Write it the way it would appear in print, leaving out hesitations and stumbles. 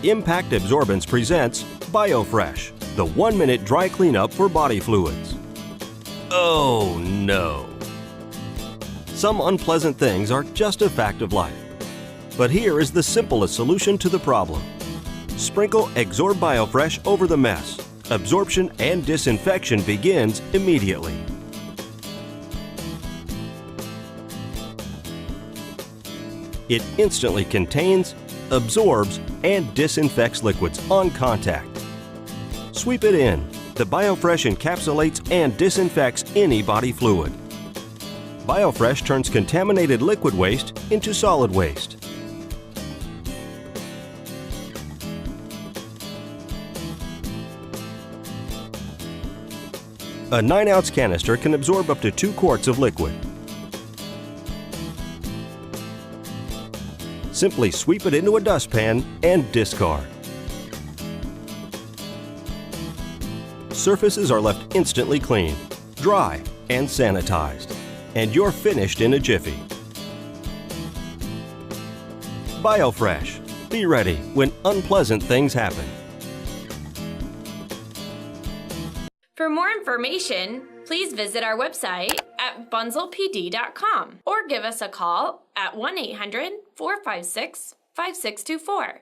Impact Absorbents presents Biofresh, the 1-minute dry cleanup for body fluids. Oh no! Some unpleasant things are just a fact of life. But here is the simplest solution to the problem. Sprinkle Absorb Biofresh over the mess. Absorption and disinfection begins immediately. It instantly contains, absorbs, and disinfects liquids on contact. Sweep it in. The Biofresh encapsulates and disinfects any body fluid. Biofresh turns contaminated liquid waste into solid waste. A 9-ounce canister can absorb up to 2 quarts of liquid. Simply sweep it into a dustpan and discard. Surfaces are left instantly clean, dry, and sanitized, and you're finished in a jiffy. Biofresh. Be ready when unpleasant things happen. For more information, please visit our website at bunzlpd.com or give us a call at 1-800-456-5624.